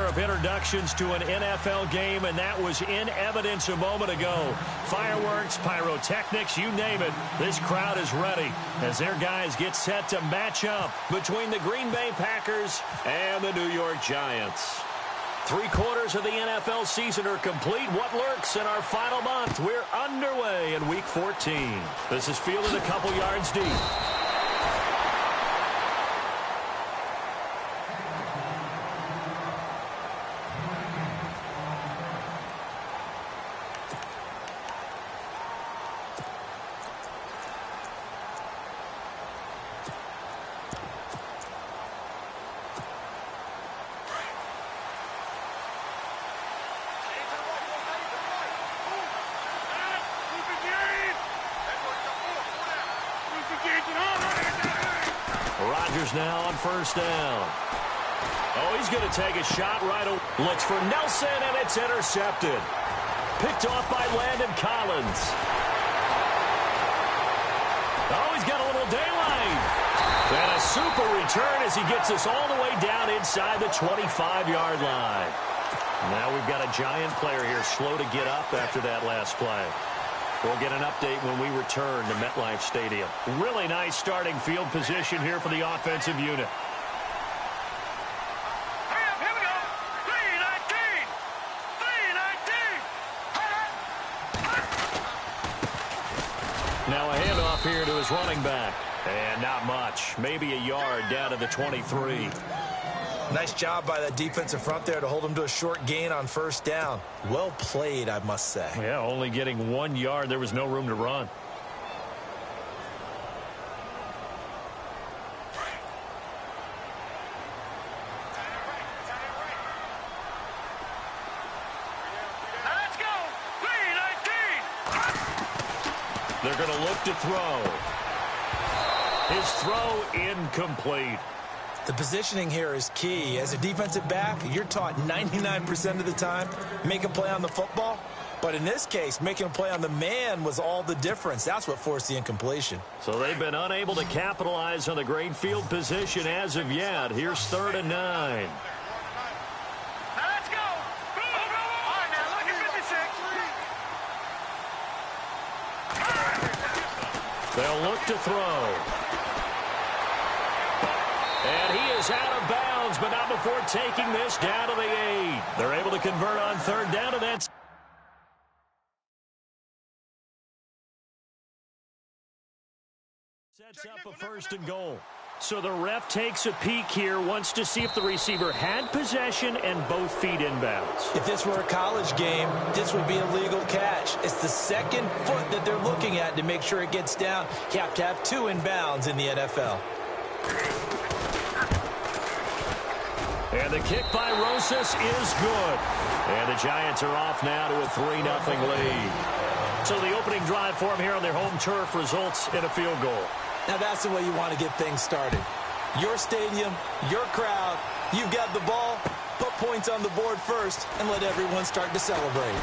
of introductions to an NFL game, and that was in evidence a moment ago. Fireworks, pyrotechnics, you name it. This crowd is ready as their guys get set to match up between the Green Bay Packers and the New York Giants. 3/4 of the NFL season are complete. What lurks in our final month? We're underway in Week 14. This is fielded a couple yards deep. Rodgers now on first down. Oh, he's going to take a shot right away. Looks for Nelson, and it's intercepted. Picked off by Landon Collins. Oh, he's got a little daylight. And a super return as he gets us all the way down inside the 25-yard line. Now we've got a Giant player here slow to get up after that last play. We'll get an update when we return to MetLife Stadium. Really nice starting field position here for the offensive unit. Here we go. 3-19. 3-19. Now a handoff here to his running back. And not much. Maybe a yard down to the 23. Nice job by that defensive front there to hold him to a short gain on first down. Well played, I must say. Yeah, only getting 1 yard. There was no room to run. Let's go. 3-19. They're going to look to throw. His throw incomplete. The positioning here is key. As a defensive back, you're taught 99% of the time, make a play on the football. But in this case, making a play on the man was all the difference. That's what forced the incompletion. So they've been unable to capitalize on the great field position as of yet. Here's 3rd and 9. Let's go. All right, now look at 56. They'll look to throw. And he is out of bounds, but not before taking this down to the 8. They're able to convert on 3rd down, and that's sets up a 1st and goal. So the ref takes a peek here, wants to see if the receiver had possession and both feet inbounds. If this were a college game, this would be a legal catch. It's the second foot that they're looking at to make sure it gets down. You have to have 2 inbounds in the NFL. And the kick by Rosas is good. And the Giants are off now to a 3-0 lead. So the opening drive for them here on their home turf results in a field goal. Now that's the way you want to get things started. Your stadium, your crowd, you've got the ball, put points on the board first, and let everyone start to celebrate.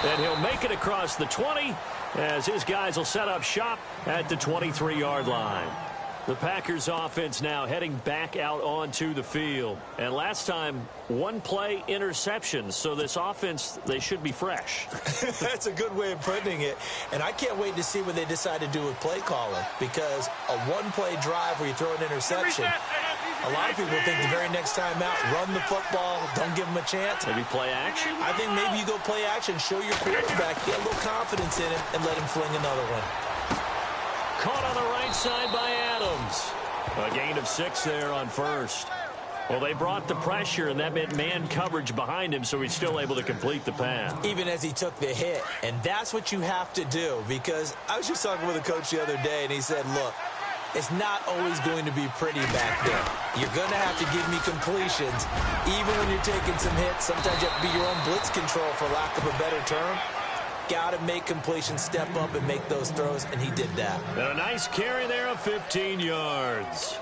And he'll make it across the 20 as his guys will set up shop at the 23-yard line. The Packers offense now heading back out onto the field. And last time, 1 play interceptions. So this offense, they should be fresh. That's a good way of putting it. And I can't wait to see what they decide to do with play calling. Because a 1-play drive where you throw an interception, a lot of people think the very next time out, run the football, don't give them a chance. Maybe play action? I think maybe you go play action, show your quarterback, get a little confidence in him, and let him fling another one. Caught on the right side by Adams. A gain of 6 there on 1st. Well, they brought the pressure, and that meant man coverage behind him, so he's still able to complete the pass. Even as he took the hit. And that's what you have to do, because I was just talking with a coach the other day, and he said, look, it's not always going to be pretty back there. You're going to have to give me completions. Even when you're taking some hits, sometimes you have to be your own blitz control, for lack of a better term. Got to make completions, step up and make those throws, and he did that. And a nice carry there of 15 yards.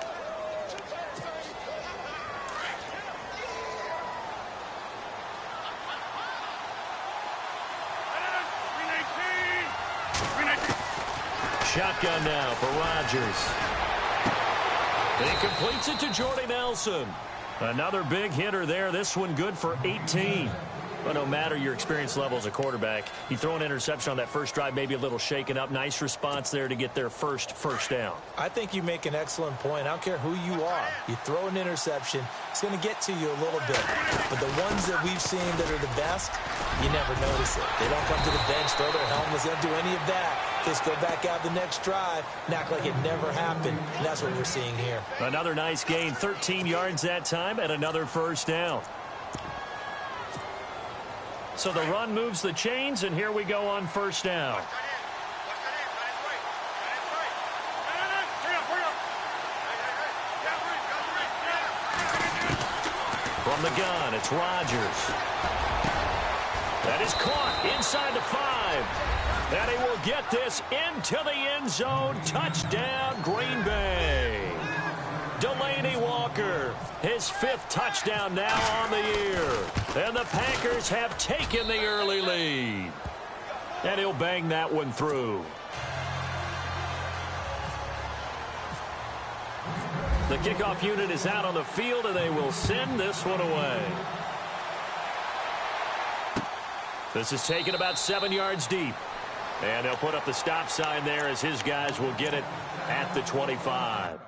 Shotgun now for Rodgers. And he completes it to Jordy Nelson. Another big hitter there. This one good for 18. But no matter your experience level as a quarterback, you throw an interception on that first drive, maybe a little shaken up. Nice response there to get their first down. I think you make an excellent point. I don't care who you are. You throw an interception, it's going to get to you a little bit. But the ones that we've seen that are the best, you never notice it. They don't come to the bench, throw their helmets, they don't do any of that. They just go back out the next drive and act like it never happened. And that's what we're seeing here. Another nice gain, 13 yards that time, and another first down. So the run moves the chains, and here we go on first down. From the gun, it's Rodgers. That is caught inside the 5. And he will get this into the end zone. Touchdown, Green Bay. Delaney Walker, his 5th touchdown now on the year. And the Packers have taken the early lead. And he'll bang that one through. The kickoff unit is out on the field, and they will send this one away. This is taken about 7 yards deep. And they'll put up the stop sign there as his guys will get it at the 25.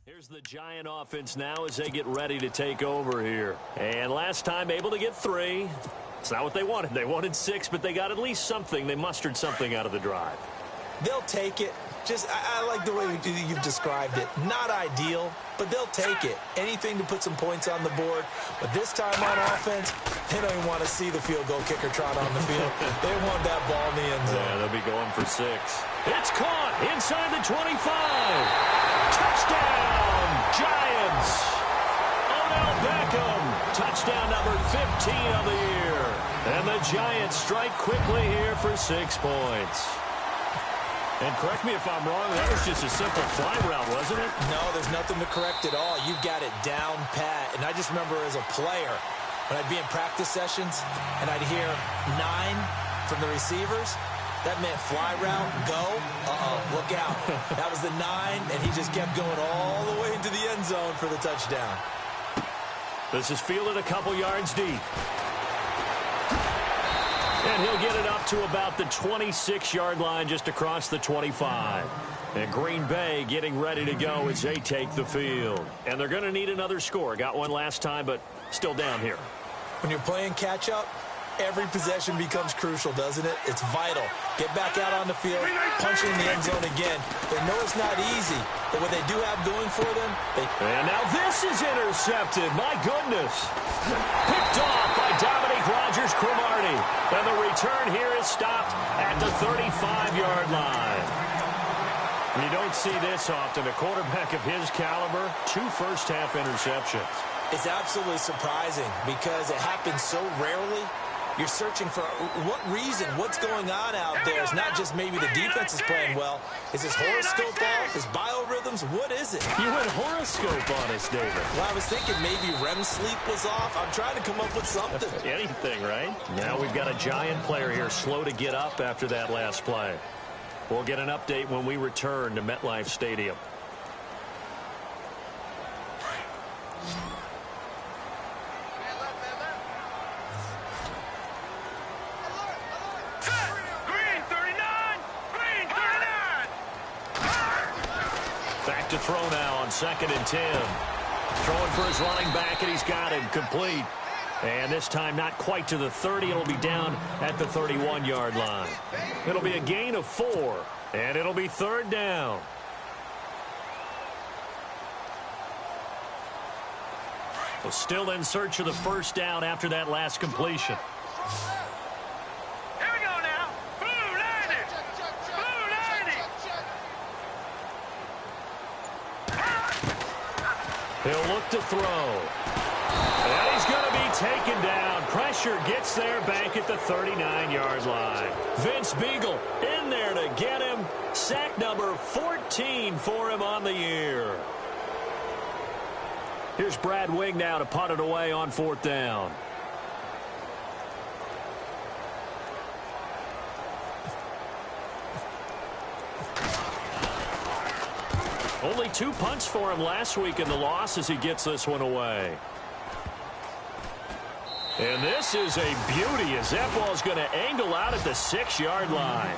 Here's the Giant offense now as they get ready to take over here. And last time able to get 3. It's not what they wanted. They wanted 6, but they got at least something. They mustered something out of the drive. They'll take it. I like the way you've described it. Not ideal, but they'll take it. Anything to put some points on the board. But this time on offense, they don't even want to see the field goal kicker trot on the field. They want that ball in the end zone. Yeah, they'll be going for 6. It's caught inside the 25. Touchdown, Giants. Odell Beckham, touchdown number 15 of the year. And the Giants strike quickly here for 6 points. And correct me if I'm wrong, that was just a simple fly route, wasn't it? No, there's nothing to correct at all. You've got it down pat. And I just remember as a player, when I'd be in practice sessions and I'd hear 9 from the receivers, that meant fly route, go, look out. That was the 9, and he just kept going all the way into the end zone for the touchdown. This is fielded a couple yards deep. And he'll get it up to about the 26-yard line just across the 25. And Green Bay getting ready to go as they take the field. And they're going to need another score. Got one last time, but still down here. When you're playing catch-up, every possession becomes crucial, doesn't it? It's vital. Get back out on the field, punch in the end zone again. They know it's not easy, but what they do have going for them, And now this is intercepted. My goodness. Picked off by Dominique Rodgers-Cromartie. And the return here is stopped at the 35-yard line. You don't see this often. A quarterback of his caliber, 2 first-half interceptions. It's absolutely surprising because it happens so rarely. You're searching for what reason, what's going on out there. It's not just maybe the defense is playing well. Is his horoscope off? His biorhythms? What is it? You went horoscope on us, David. Well, I was thinking maybe REM sleep was off. I'm trying to come up with something. Anything, right? Now we've got a Giant player here slow to get up after that last play. We'll get an update when we return to MetLife Stadium. Back to throw now on 2nd and 10. Throwing for his running back, and he's got him complete. And this time not quite to the 30. It'll be down at the 31-yard line. It'll be a gain of 4, and it'll be third down. Well, still in search of the first down after that last completion. Here we go now. Blue 90. Blue 90. He'll look to throw. And he's going to be taken down. Pressure gets there back at the 39-yard line. Vince Beagle in there to get him. Sack number 14 for him on the year. Here's Brad Wing now to punt it away on fourth down. Only 2 punts for him last week in the loss as he gets this one away. And this is a beauty as that ball's going to angle out at the 6-yard line.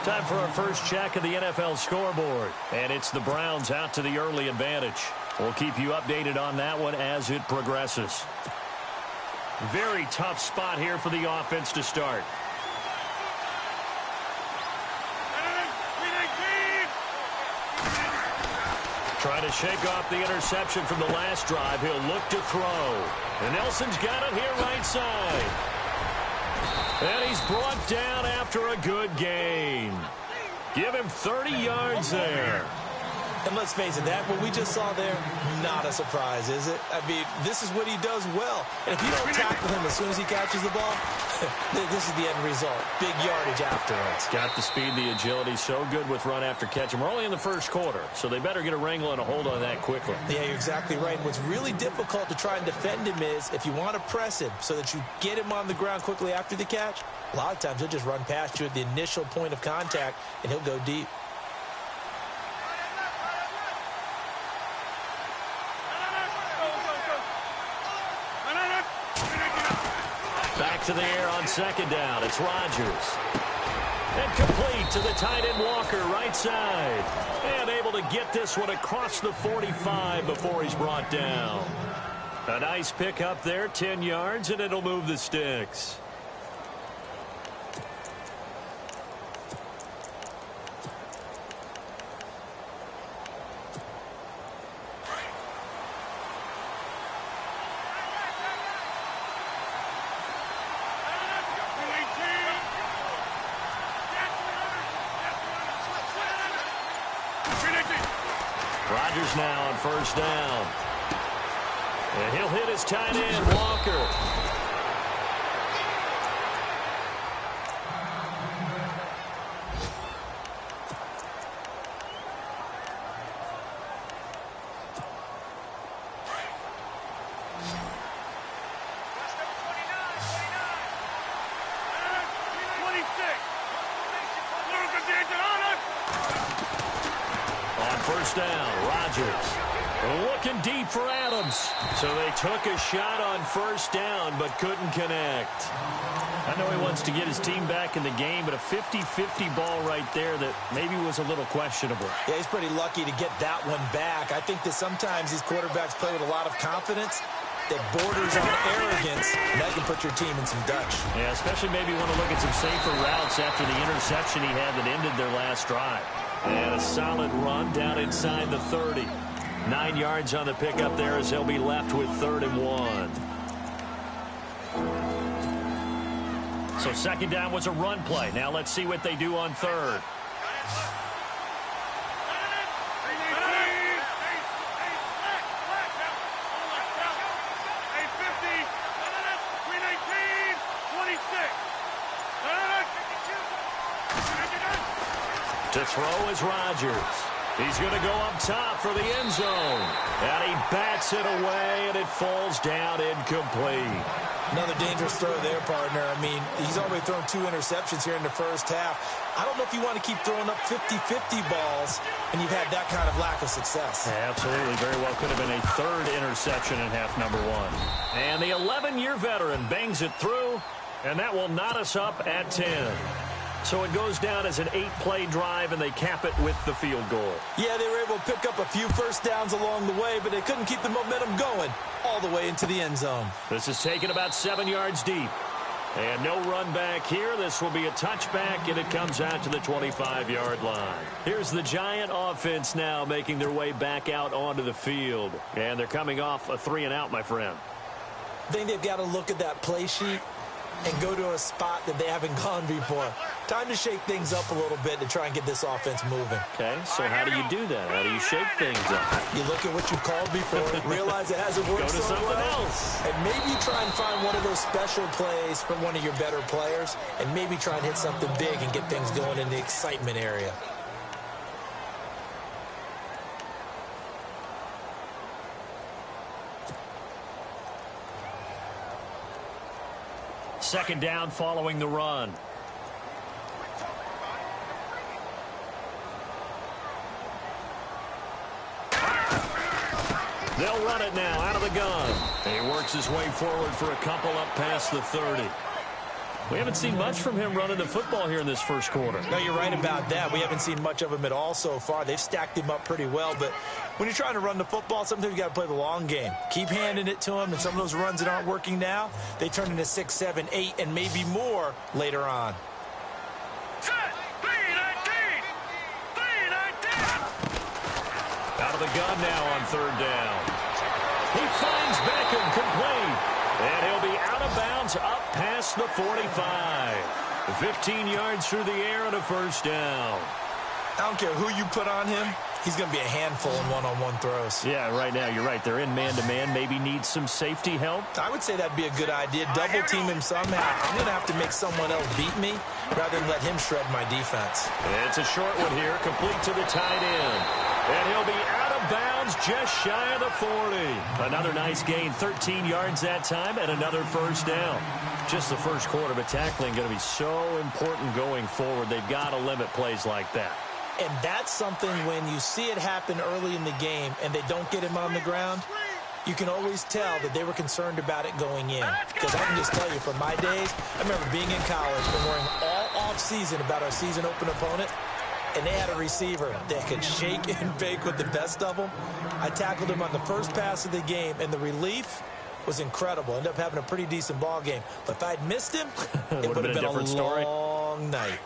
Time for our first check of the NFL scoreboard. And it's the Browns out to the early advantage. We'll keep you updated on that one as it progresses. Very tough spot here for the offense to start. Trying to shake off the interception from the last drive. He'll look to throw. And Nelson's got it here right side. And he's brought down after a good gain. Give him 30 yards there. And let's face it, that what we just saw there, not a surprise, is it? I mean, this is what he does well. And if you don't tackle him as soon as he catches the ball, this is the end result. Big yardage afterwards. Got the speed, the agility, so good with run after catch. And we're only in the first quarter, so they better get a wrangle and a hold on that quickly. Yeah, you're exactly right. And what's really difficult to try and defend him is if you want to press him so that you get him on the ground quickly after the catch, a lot of times he'll just run past you at the initial point of contact, and he'll go deep. Back to the air on second down. It's Rodgers. And complete to the tight end Walker, right side. And able to get this one across the 45 before he's brought down. A nice pick up there, 10 yards, and it'll move the sticks. Rodgers now on first down. And he'll hit his tight end, Walker. First down, Rodgers looking deep for Adams. So they took a shot on first down but couldn't connect. I know he wants to get his team back in the game, but a 50-50 ball right there that maybe was a little questionable. Yeah, he's pretty lucky to get that one back. I think that sometimes these quarterbacks play with a lot of confidence that borders on arrogance, and that can put your team in some Dutch. Yeah, especially maybe want to look at some safer routes after the interception he had that ended their last drive. And a solid run down inside the 30. 9 yards on the pickup there as they'll be left with 3rd and 1. So second down was a run play. Now let's see what they do on third. To throw is Rodgers. He's going to go up top for the end zone. And he bats it away, and it falls down incomplete. Another dangerous throw there, partner. I mean, he's already thrown 2 interceptions here in the first half. I don't know if you want to keep throwing up 50-50 balls when you've had that kind of lack of success. Yeah, absolutely. Very well could have been a 3rd interception in half number 1. And the 11-year veteran bangs it through, and that will knot us up at 10. So it goes down as an 8-play drive, and they cap it with the field goal. Yeah, they were able to pick up a few first downs along the way, but they couldn't keep the momentum going. all the way into the end zone. This is taken about 7 yards deep. And no run back here. This will be a touchback, and it comes out to the 25-yard line. Here's the Giant offense now making their way back out onto the field. And they're coming off a 3-and-out, my friend. I think they've got to look at that play sheet and go to a spot that they haven't gone before. Time to shake things up a little bit to try and get this offense moving. Okay, so how do you do that? How do you shake things up? You look at what you called before, realize it hasn't worked Go to so something well, else. and maybe try and find one of those special plays from one of your better players, and maybe try and hit something big and get things going in the excitement area. Second down following the run. They'll run it now out of the gun. He works his way forward for a couple up past the 30. We haven't seen much from him running the football here in this first quarter. No, you're right about that. We haven't seen much of him at all so far. They've stacked him up pretty well, but when you're trying to run the football, sometimes you got to play the long game. Keep handing it to him, and some of those runs that aren't working now, they turn into 6, 7, 8, and maybe more later on. Out of the gun now on third down. He finds Beckham complete. And he'll be out of bounds up past the 45. 15 yards through the air and a first down. I don't care who you put on him. He's going to be a handful in one-on-one throws. Yeah, right now, you're right. They're in man-to-man. Maybe need some safety help. I would say that'd be a good idea. Double team him somehow. I'm going to have to make someone else beat me rather than let him shred my defense. It's a short one here, complete to the tight end. And he'll be out of bounds just shy of the 40. Another nice gain, 13 yards that time, and another first down. Just the first quarter, but tackling going to be so important going forward. They've got to limit plays like that. And that's something when you see it happen early in the game and they don't get him on the ground, you can always tell that they were concerned about it going in. Because I can just tell you, from my days, I remember being in college and worrying all off-season about our season open opponent, and they had a receiver that could shake and bake with the best of them. I tackled him on the first pass of the game, and the relief was incredible. Ended up having a pretty decent ball game. But if I'd missed him, it would have been a long night.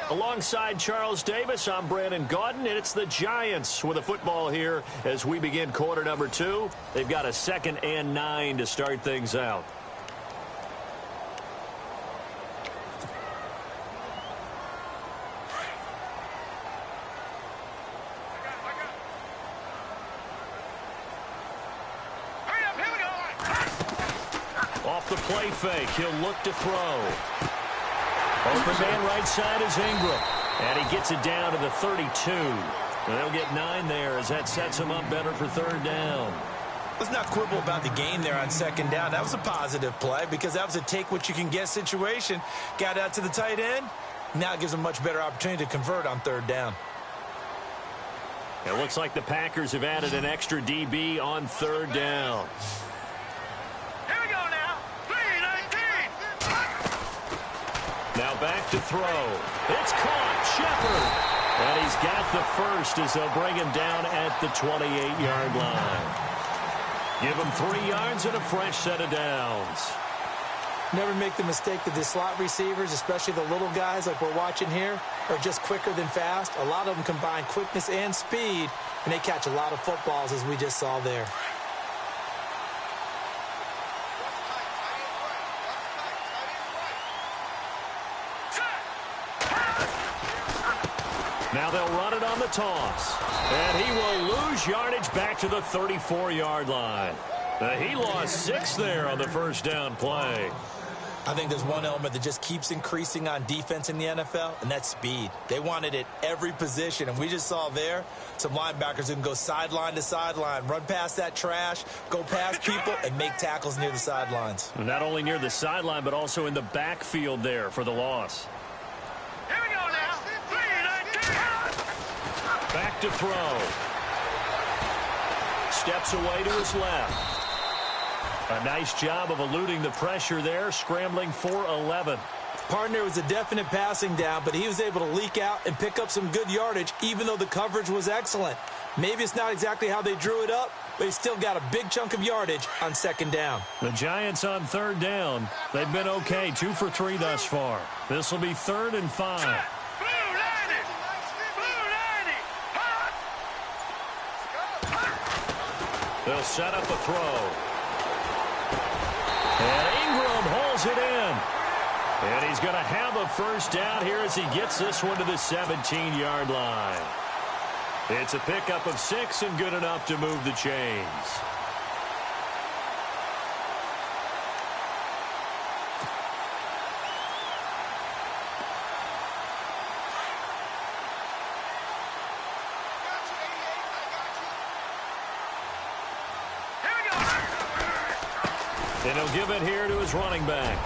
Alongside Charles Davis, I'm Brandon Gaudin, and it's the Giants with a football here as we begin quarter number 2. They've got a 2nd and 9 to start things out. Off the play fake, he'll look to throw. Open man right side is Ingram. And he gets it down to the 32. And they'll get 9 there as that sets him up better for third down. Let's not quibble about the gain there on second down. That was a positive play because that was a take-what-you-can-get situation. Got out to the tight end. Now it gives them a much better opportunity to convert on third down. It looks like the Packers have added an extra DB on third down. Now back to throw. It's caught. Shepard. And he's got the first as they'll bring him down at the 28-yard line. Give him 3 yards and a fresh set of downs. Never make the mistake that the slot receivers, especially the little guys like we're watching here, are just quicker than fast. A lot of them combine quickness and speed, and they catch a lot of footballs as we just saw there. Now they'll run it on the toss. And he will lose yardage back to the 34-yard line. He lost 6 there on the first down play. I think there's one element that just keeps increasing on defense in the NFL, and that's speed. They want it at every position, and we just saw there some linebackers who can go sideline to sideline, run past that trash, go past people, and make tackles near the sidelines. Not only near the sideline, but also in the backfield there for the loss. Back to throw. Steps away to his left. A nice job of eluding the pressure there, scrambling for 11. Partner was a definite passing down, but he was able to leak out and pick up some good yardage, even though the coverage was excellent. Maybe it's not exactly how they drew it up, but he's still got a big chunk of yardage on second down. The Giants on third down. They've been okay, 2 for 3 thus far. This will be 3rd and 5. They'll set up a throw. And Ingram holds it in. And he's going to have a first down here as he gets this one to the 17-yard line. It's a pickup of 6 and good enough to move the chains. And he'll give it here to his running back.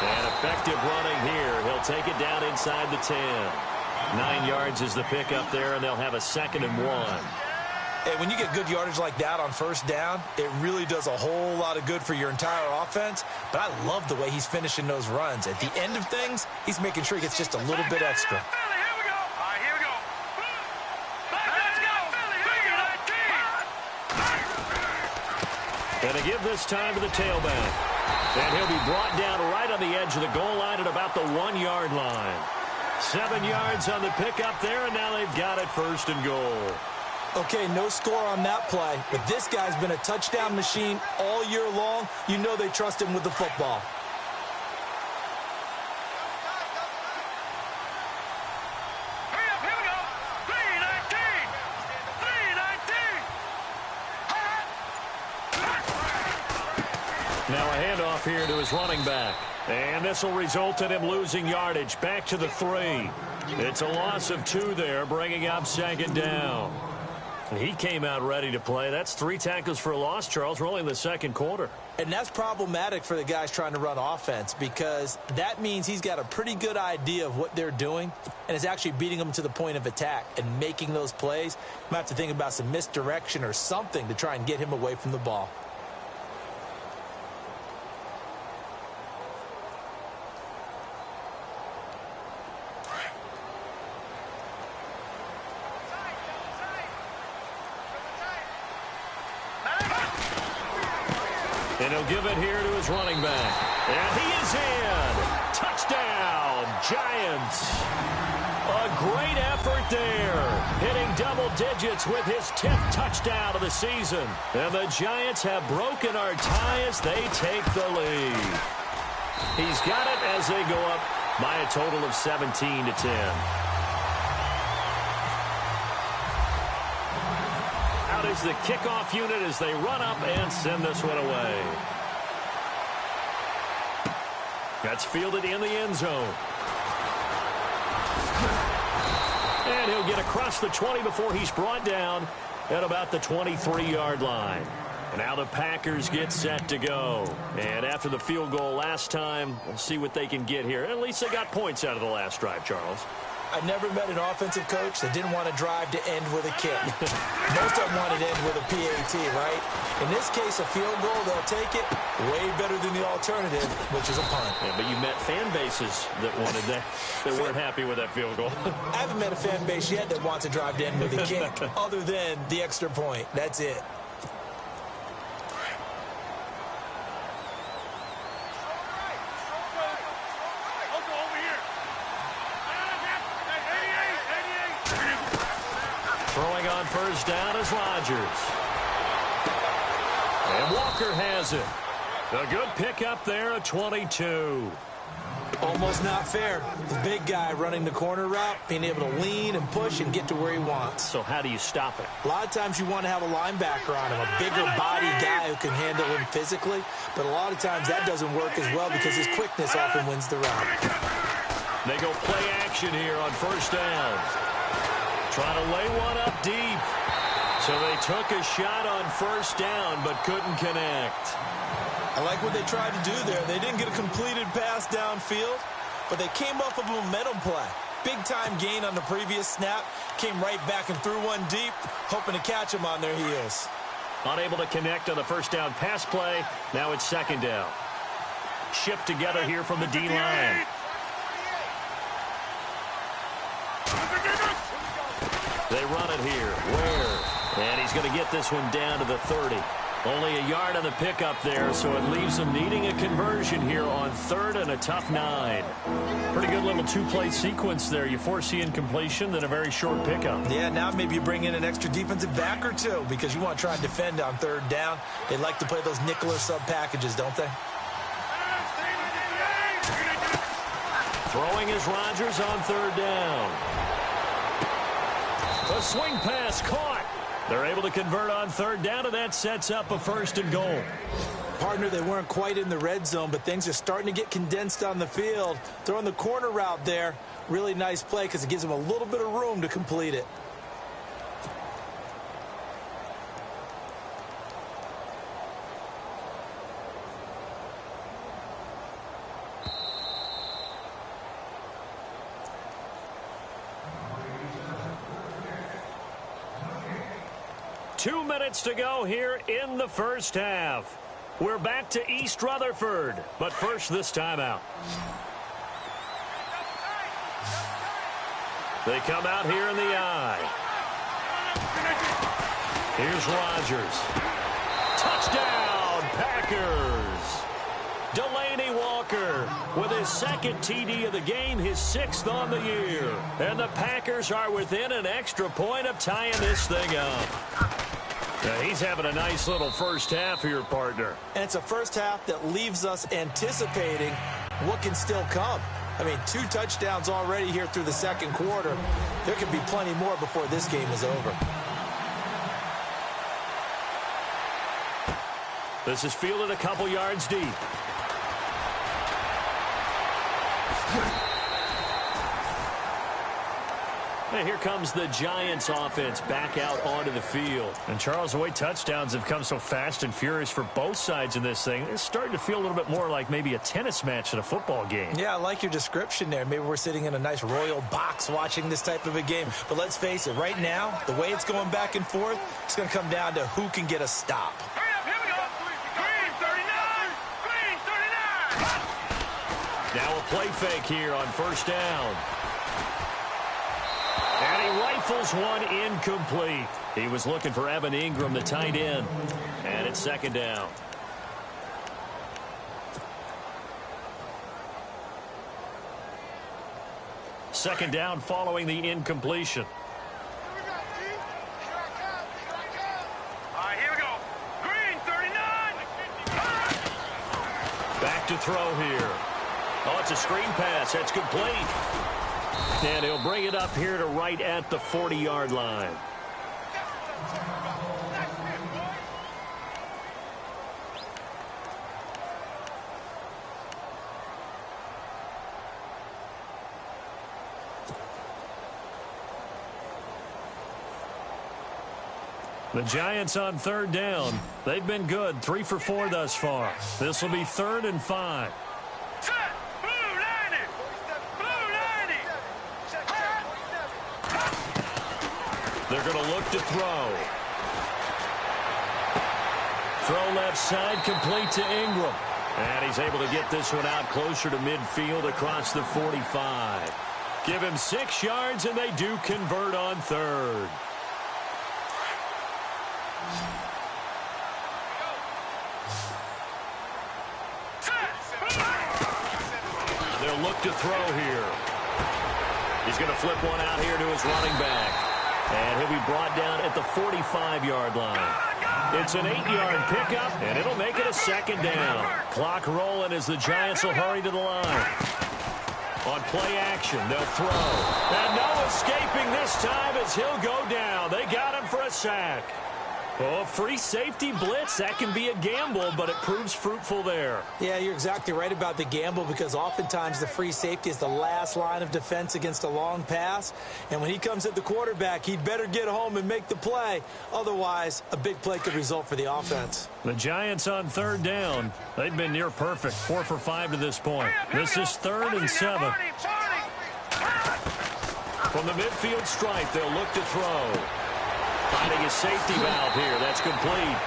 And effective running here. He'll take it down inside the 10. 9 yards is the pickup there, and they'll have a 2nd and 1. Hey, when you get good yardage like that on first down, it really does a whole lot of good for your entire offense. But I love the way he's finishing those runs. At the end of things, he's making sure he gets just a little bit extra. And to give this time to the tailback. And he'll be brought down right on the edge of the goal line at about the 1-yard line. 7 yards on the pickup there, and now they've got it 1st and goal. Okay, no score on that play, but this guy's been a touchdown machine all year long. You know they trust him with the football. Now a handoff here to his running back. And this will result in him losing yardage back to the 3. It's a loss of 2 there, bringing up 2nd down. He came out ready to play. That's 3 tackles for a loss, Charles. We're only in the 2nd quarter. And that's problematic for the guys trying to run offense because that means he's got a pretty good idea of what they're doing and is actually beating them to the point of attack and making those plays. You might have to think about some misdirection or something to try and get him away from the ball. And he'll give it here to his running back. And he is in. Touchdown, Giants. A great effort there. Hitting double digits with his 10th touchdown of the season. And the Giants have broken our tie as they take the lead. He's got it as they go up by a total of 17-10. Is the kickoff unit as they run up and send this one away. That's fielded in the end zone. And he'll get across the 20 before he's brought down at about the 23-yard line. And now the Packers get set to go. And after the field goal last time, we'll see what they can get here. At least they got points out of the last drive, Charles. I never met an offensive coach that didn't want to drive to end with a kick. Most of them wanted to end with a PAT, right? In this case, a field goal, they'll take it way better than the alternative, which is a punt. Yeah, but you met fan bases that wanted that, that weren't happy with that field goal. I haven't met a fan base yet that wants to drive to end with a kick, other than the extra point. That's it. Throwing on first down is Rodgers. And Walker has it. A good pickup there at 22. Almost not fair. The big guy running the corner route, being able to lean and push and get to where he wants. So how do you stop it? A lot of times you want to have a linebacker on him, a bigger body guy who can handle him physically. But a lot of times that doesn't work as well because his quickness often wins the route. They go play action here on first down. Trying to lay one up deep. So they took a shot on first down but couldn't connect. I like what they tried to do there. They didn't get a completed pass downfield, but they came off of a momentum play. Big-time gain on the previous snap. Came right back and threw one deep, hoping to catch them on their heels. Unable to connect on the first down pass play. Now it's second down. Shift together here from the D-line. They run it here. Ware. And he's going to get this one down to the 30. Only a yard on the pickup there, so it leaves them needing a conversion here on 3rd and a tough 9. Pretty good little two-play sequence there. You force the incompletion, then a very short pickup. Yeah, now maybe you bring in an extra defensive back or two because you want to try and defend on 3rd down. They like to play those nickel or sub packages, don't they? Throwing is Rodgers on 3rd down. A swing pass caught. They're able to convert on 3rd down, and that sets up a 1st and goal. Partner, they weren't quite in the red zone, but things are starting to get condensed on the field. Throwing the corner route there, really nice play because it gives them a little bit of room to complete it. Two minutes to go here in the first half. We're back to East Rutherford, but first this timeout. They come out here in the I. Here's Rodgers. Touchdown, Packers. Delaney Walker with his 2nd TD of the game, his 6th on the year. And the Packers are within an extra point of tying this thing up. Yeah, he's having a nice little first half here, partner. And it's a first half that leaves us anticipating what can still come. I mean, 2 touchdowns already here through the 2nd quarter. There could be plenty more before this game is over. This is fielded a couple yards deep. And here comes the Giants offense back out onto the field. And Charles, the way touchdowns have come so fast and furious for both sides in this thing, it's starting to feel a little bit more like maybe a tennis match than a football game. Yeah, I like your description there. Maybe we're sitting in a nice royal box watching this type of a game. But let's face it, right now, the way it's going back and forth, it's going to come down to who can get a stop. Here we go. Green 39. Green 39. Now a play fake here on 1st down. And he rifles one incomplete. He was looking for Evan Ingram, the tight end. And it's 2nd down. Second down following the incompletion. All right, here we go. Green 39. Back to throw here. Oh, it's a screen pass. That's complete. And he'll bring it up here to right at the 40-yard line. The Giants on 3rd down. They've been good, 3 for 4 thus far. This will be 3rd and 5. Set. Blue 90. Blue 90. They're going to look to throw. Throw left side, complete to Ingram. And he's able to get this one out closer to midfield across the 45. Give him 6 yards, and they do convert on 3rd. They'll look to throw here. He's going to flip one out here to his running back. And he'll be brought down at the 45-yard line. It's an 8-yard pickup, and it'll make it a 2nd down. Clock rolling as the Giants will hurry to the line. On play action, they'll throw. And no escaping this time as he'll go down. They got him for a sack. Oh, free safety blitz, that can be a gamble, but it proves fruitful there. Yeah, you're exactly right about the gamble because oftentimes the free safety is the last line of defense against a long pass. And when he comes at the quarterback, he'd better get home and make the play. Otherwise, a big play could result for the offense. The Giants on 3rd down. They've been near perfect, 4 for 5 to this point. This is 3rd and 7. From the midfield stripe, they'll look to throw. Finding a safety valve here. That's complete.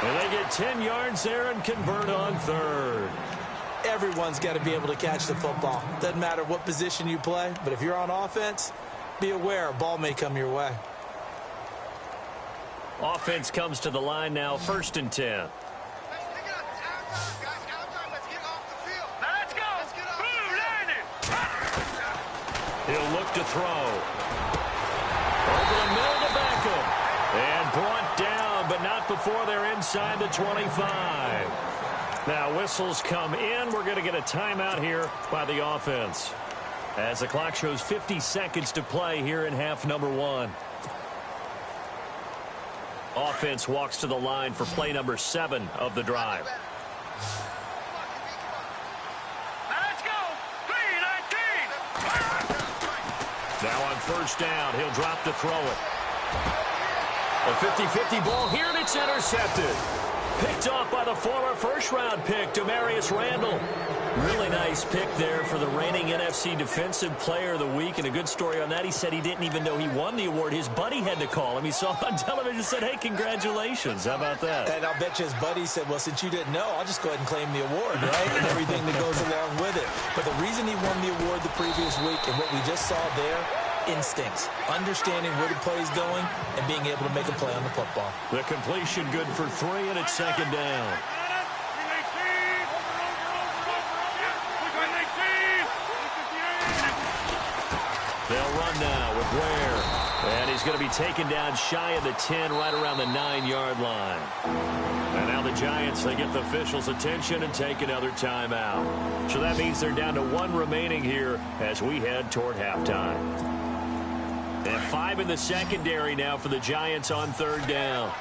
And they get 10 yards there and convert on 3rd. Everyone's got to be able to catch the football. Doesn't matter what position you play, but if you're on offense, be aware, a ball may come your way. Offense comes to the line now, 1st and 10. He'll look to throw. Over the middle to Beckham. And brought down, but not before they're inside the 25. Now whistles come in. We're going to get a timeout here by the offense, as the clock shows 50 seconds to play here in half number 1. Offense walks to the line for play number 7 of the drive. Now on 1st down, he'll drop to throw it. A 50-50 ball here, and it's intercepted. Picked off by the former 1st-round pick, Demarius Randall. Really nice pick there for the reigning NFC Defensive Player of the Week. And a good story on that, he said he didn't even know he won the award. His buddy had to call him. He saw him on television and said, hey, congratulations. How about that? And I'll bet you his buddy said, well, since you didn't know, I'll just go ahead and claim the award, right? And everything that goes along with it. But the reason he won the award the previous week and what we just saw there, instincts, understanding where the play is going, and being able to make a play on the football. The completion good for 3, and it's 2nd down. They'll run now with Ware. And he's going to be taken down shy of the 10, right around the 9-yard line. And now the Giants, they get the officials' attention and take another timeout. So that means they're down to 1 remaining here as we head toward halftime. And 5 in the secondary now for the Giants on 3rd down.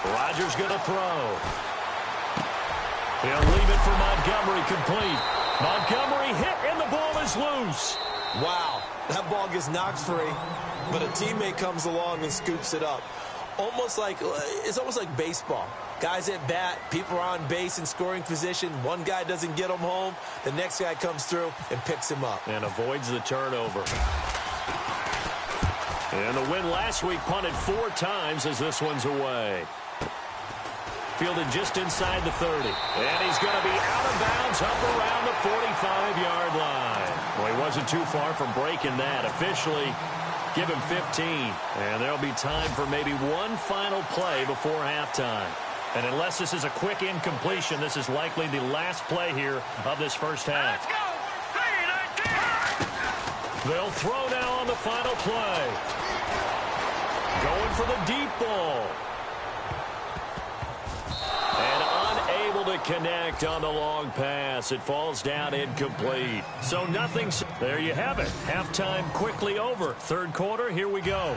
Rodgers going to throw. He'll leave it for Montgomery, complete. Montgomery hit, and the ball is loose. Wow, that ball gets knocked free, but a teammate comes along and scoops it up. It's almost like baseball. Guys at bat, people are on base in scoring position. One guy doesn't get him home. The next guy comes through and picks him up. And avoids the turnover. And the win last week punted 4 times as this one's away. Fielded just inside the 30. And he's going to be out of bounds up around the 45-yard line. Well, he wasn't too far from breaking that. Officially, give him 15. And there'll be time for maybe one final play before halftime. And unless this is a quick incompletion, this is likely the last play here of this first half. They'll throw now on the final play. Going for the deep ball. And unable to connect on the long pass. It falls down incomplete. So nothing. There you have it. Halftime quickly over. 3rd quarter, here we go.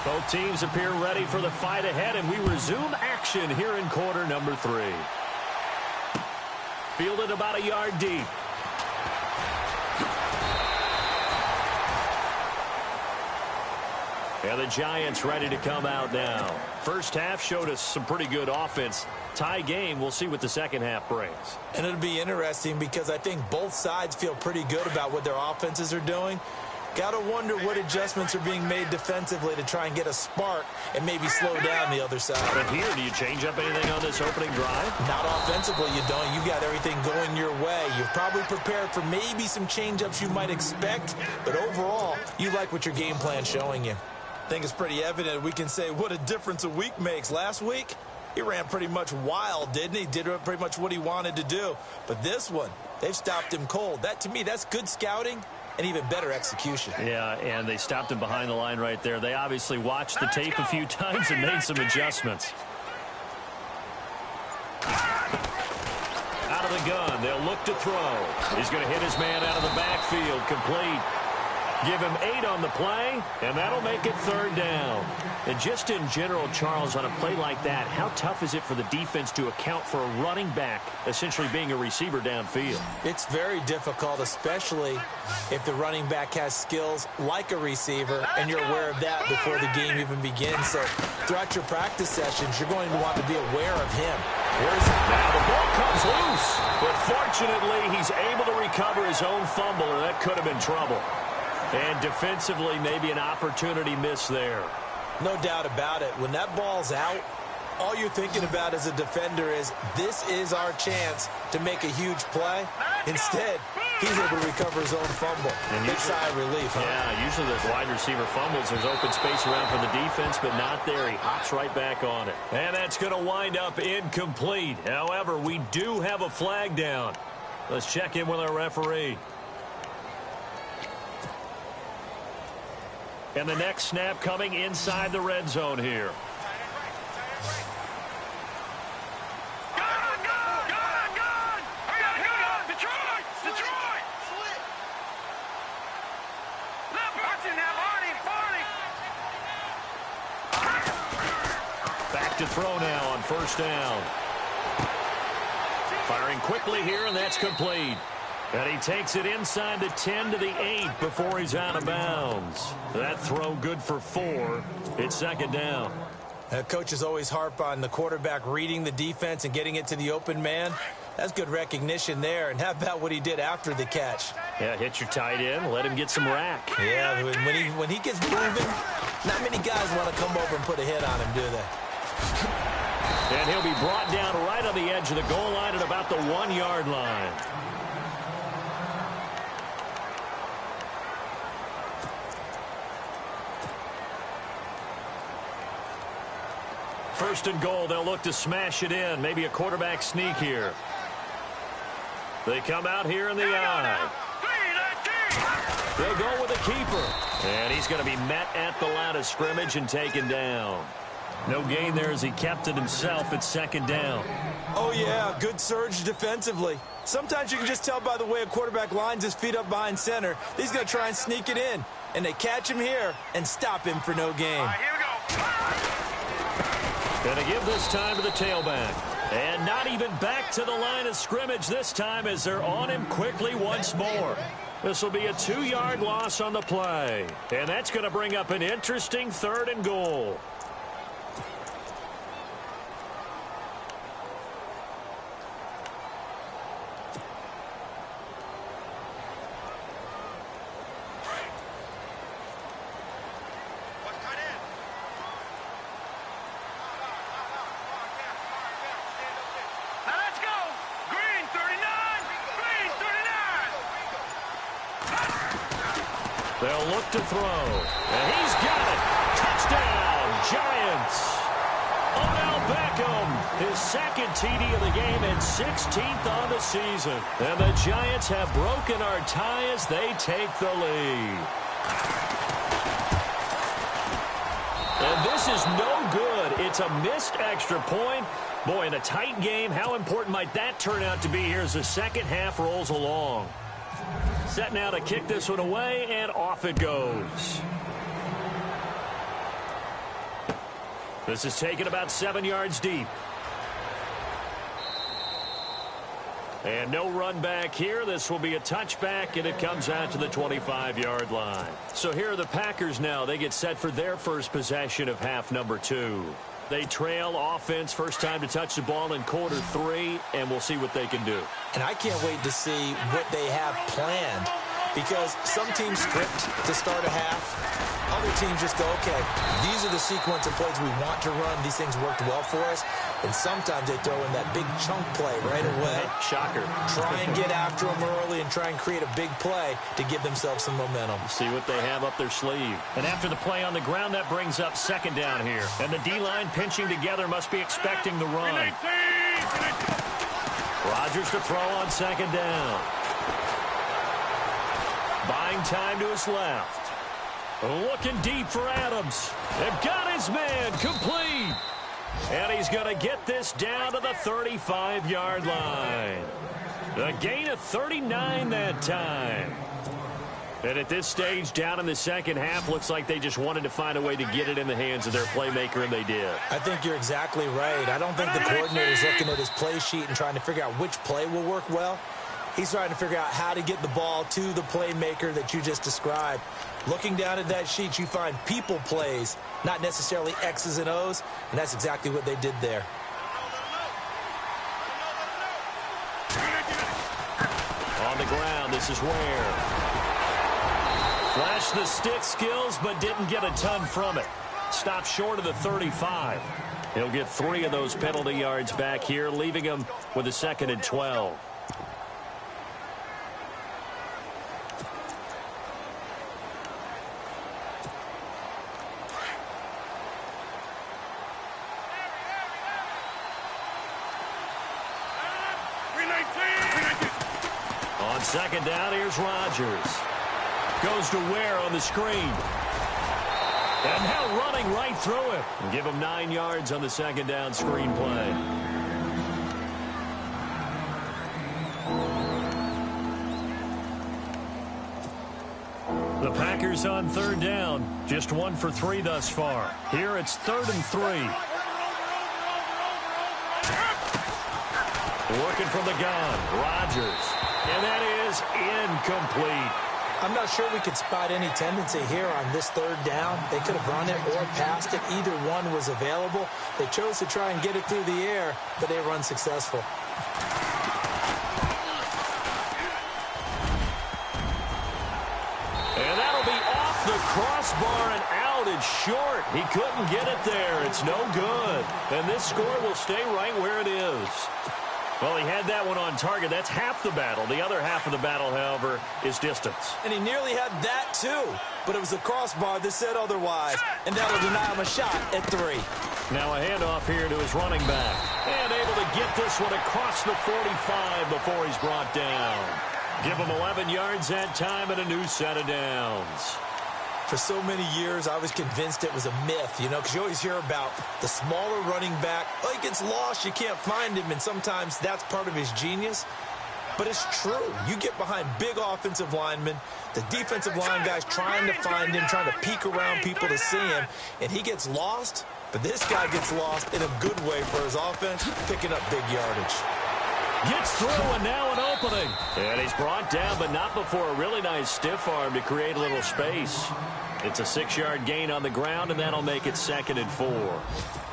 Both teams appear ready for the fight ahead, and we resume action here in quarter number 3. Fielded about a yard deep. And the Giants ready to come out now. First half showed us some pretty good offense. Tie game, we'll see what the second half brings. And it'll be interesting because I think both sides feel pretty good about what their offenses are doing. Got to wonder what adjustments are being made defensively to try and get a spark and maybe slow down the other side. But here, do you change up anything on this opening drive? Not offensively, you don't. You got everything going your way. You've probably prepared for maybe some change-ups you might expect, but overall, you like what your game plan's showing you. I think it's pretty evident we can say what a difference a week makes. Last week, he ran pretty much wild, didn't he? Did pretty much what he wanted to do. But this one, they've stopped him cold. That, to me, that's good scouting and even better execution. Yeah, and they stopped him behind the line right there. They obviously watched the tape a few times and made some adjustments. Out of the gun, they'll look to throw. He's going to hit his man out of the backfield, complete. Give him 8 on the play, and that'll make it 3rd down. And just in general, Charles, on a play like that, how tough is it for the defense to account for a running back essentially being a receiver downfield? It's very difficult, especially if the running back has skills like a receiver, and you're aware of that before the game even begins. So throughout your practice sessions, you're going to want to be aware of him. Here's now the ball comes loose, but fortunately, he's able to recover his own fumble, or that could have been trouble. And defensively, maybe an opportunity miss there. No doubt about it. When that ball's out, all you're thinking about as a defender is, this is our chance to make a huge play. Instead, he's able to recover his own fumble. And big sigh of relief, huh? Yeah, usually those wide receiver fumbles, there's open space around for the defense, but not there. He hops right back on it. And that's going to wind up incomplete. However, we do have a flag down. Let's check in with our referee. And the next snap coming inside the red zone here. Back to throw now on first down. Firing quickly here, and that's complete. And he takes it inside the 10 to the 8 before he's out of bounds. That throw good for 4. It's second down. Coaches always harp on the quarterback reading the defense and getting it to the open man. That's good recognition there. And how about what he did after the catch? Yeah, hit your tight end, let him get some rack. Yeah, when he gets moving, not many guys want to come over and put a hit on him, do they? And he'll be brought down right on the edge of the goal line at about the 1-yard line. First and goal, they'll look to smash it in. Maybe a quarterback sneak here. They come out here in the eye. They'll go with a keeper. And he's going to be met at the line of scrimmage and taken down. No gain there as he kept it himself at second down. Oh, yeah, good surge defensively. Sometimes you can just tell by the way a quarterback lines his feet up behind center. He's going to try and sneak it in. And they catch him here and stop him for no gain. All right, here we go. Going to give this time to the tailback. And not even back to the line of scrimmage this time as they're on him quickly once more. This will be a 2-yard loss on the play. And that's going to bring up an interesting third and goal. They'll look to throw. And he's got it. Touchdown, Giants. Odell Beckham, his second TD of the game and 16th on the season. And the Giants have broken our tie as they take the lead. And this is no good. It's a missed extra point. Boy, in a tight game, how important might that turn out to be here as the second half rolls along? Set now to kick this one away, and off it goes. This is taken about 7 yards deep. And no run back here. This will be a touchback, and it comes out to the 25-yard line. So here are the Packers now. They get set for their first possession of half number 2. They trail offense, first time to touch the ball in quarter 3, and we'll see what they can do. And I can't wait to see what they have planned, because some teams script to start a half. Other teams just go, okay, these are the sequence of plays we want to run. These things worked well for us. And sometimes they throw in that big chunk play right away. Shocker. Try and get after them early and try and create a big play to give themselves some momentum. See what they have up their sleeve. And after the play on the ground, that brings up second down here. And the D-line pinching together must be expecting the run. Rodgers to throw on second down. Buying time to his left. Looking deep for Adams. They've got his man complete. And he's going to get this down to the 35-yard line. A gain of 39 that time. And at this stage, down in the second half, looks like they just wanted to find a way to get it in the hands of their playmaker, and they did. I think you're exactly right. I don't think the coordinator's looking at his play sheet and trying to figure out which play will work well. He's trying to figure out how to get the ball to the playmaker that you just described. Looking down at that sheet, you find people plays, not necessarily X's and O's, and that's exactly what they did there. On the ground, this is Ware. Flashed the stick skills, but didn't get a ton from it. stopped short of the 35. He'll get 3 of those penalty yards back here, leaving him with a 2nd and 12. On 2nd down, here's Rodgers. Goes to Ware on the screen. And now running right through it. And give him 9 yards on the 2nd down screen play. The Packers on 3rd down. Just 1 for 3 thus far. Here it's 3rd and 3. Looking from the gun. Rodgers. And that is incomplete. I'm not sure we could spot any tendency here on this 3rd down. They could have run it or passed it. Either one was available. They chose to try and get it through the air, but they were unsuccessful. And that'll be off the crossbar and out. It's short. He couldn't get it there. It's no good. And this score will stay right where it is. Well, he had that one on target. That's half the battle. The other half of the battle, however, is distance. And he nearly had that, too. But it was the crossbar that said otherwise. And that'll deny him a shot at 3. Now a handoff here to his running back. And able to get this one across the 45 before he's brought down. Give him 11 yards that time and a new set of downs. For so many years, I was convinced it was a myth, you know, because you always hear about the smaller running back. Oh, he gets lost, you can't find him, and sometimes that's part of his genius. But it's true. You get behind big offensive linemen, the defensive line guys trying to find him, trying to peek around people to see him, and he gets lost. But this guy gets lost in a good way for his offense, picking up big yardage. Gets through, and now an opening. And he's brought down, but not before a really nice stiff arm to create a little space. It's a 6-yard gain on the ground, and that'll make it 2nd and 4.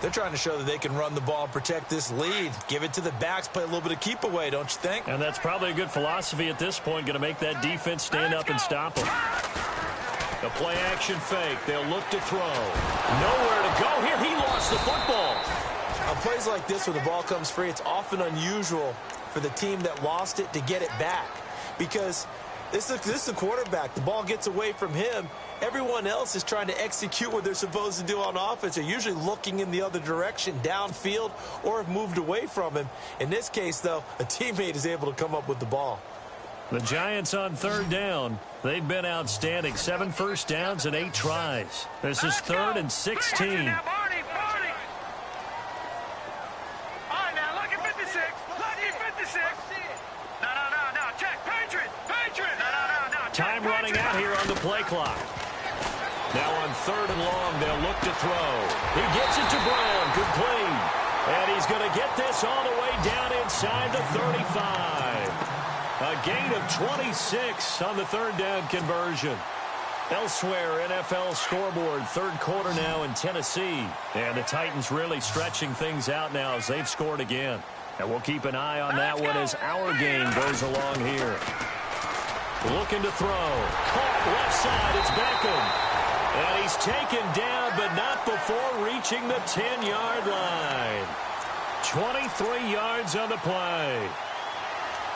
They're trying to show that they can run the ball and protect this lead. Give it to the backs, play a little bit of keep away, don't you think? And that's probably a good philosophy at this point, going to make that defense stand up and stop them. The play action fake. They'll look to throw. Nowhere to go here. He lost the football. On plays like this where the ball comes free, it's often unusual for the team that lost it to get it back. Because this is the quarterback. The ball gets away from him. Everyone else is trying to execute what they're supposed to do on offense. They're usually looking in the other direction, downfield, or have moved away from him. In this case, though, a teammate is able to come up with the ball. The Giants on 3rd down. They've been outstanding. 7 first downs and 8 tries. This is 3rd and 16. Time running out here on the play clock. Now on 3rd and long, they'll look to throw. He gets it to Brown, complete. And he's going to get this all the way down inside the 35. A gain of 26 on the 3rd down conversion. Elsewhere, NFL scoreboard, 3rd quarter now in Tennessee. And the Titans really stretching things out now as they've scored again. And we'll keep an eye on that one as our game goes along here. Looking to throw. Caught left side. It's Beckham. And he's taken down, but not before reaching the 10-yard line. 23 yards on the play.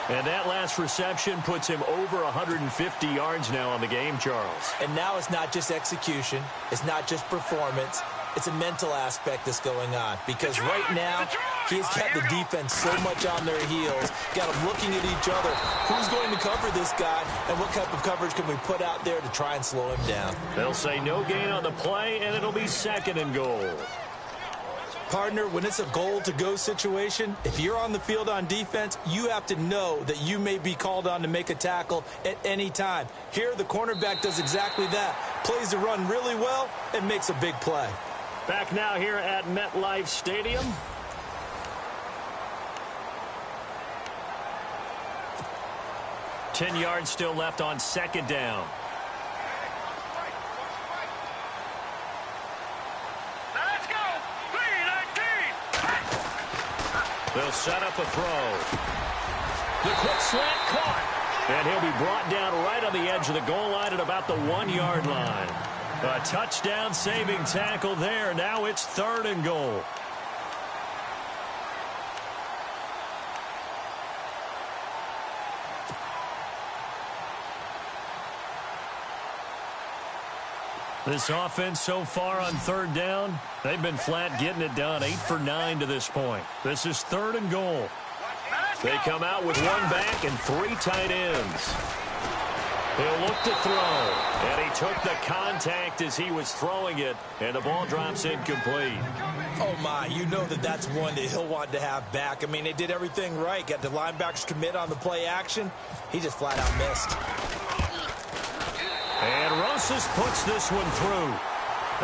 And that last reception puts him over 150 yards now on the game, Charles. And now it's not just execution. It's not just performance. It's a mental aspect that's going on. Because right now, he's got the defense so much on their heels. Got them looking at each other. Who's going to cover this guy? And what type of coverage can we put out there to try and slow him down? They'll say no gain on the play, and it'll be 2nd and goal. Partner, when it's a goal-to-go situation, if you're on the field on defense, you have to know that you may be called on to make a tackle at any time. Here, the cornerback does exactly that. Plays the run really well and makes a big play. Back now here at MetLife Stadium. Ten yards still left on 2nd down. Let's go! 3-19! They'll set up a throw. The quick slant caught. And he'll be brought down right on the edge of the goal line at about the 1-yard line. A touchdown-saving tackle there. Now it's 3rd and goal. This offense so far on 3rd down, they've been flat getting it done. 8 for 9 to this point. This is 3rd and goal. They come out with 1 back and 3 tight ends. He'll look to throw, and he took the contact as he was throwing it, and the ball drops incomplete. Oh, my, you know that's one that he'll want to have back. I mean, they did everything right. Got the linebackers commit on the play action. He just flat out missed. And Rosas puts this one through.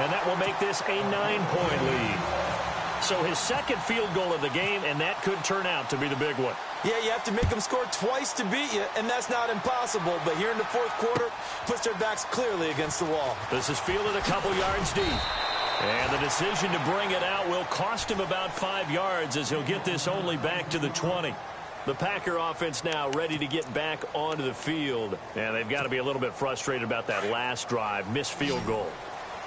And that will make this a 9-point lead. So his 2nd field goal of the game, and that could turn out to be the big one. Yeah, you have to make them score twice to beat you, and that's not impossible. But here in the 4th quarter, puts their backs clearly against the wall. This is fielded a couple yards deep. And the decision to bring it out will cost him about 5 yards as he'll get this only back to the 20. The Packer offense now ready to get back onto the field. And they've got to be a little bit frustrated about that last drive, missed field goal.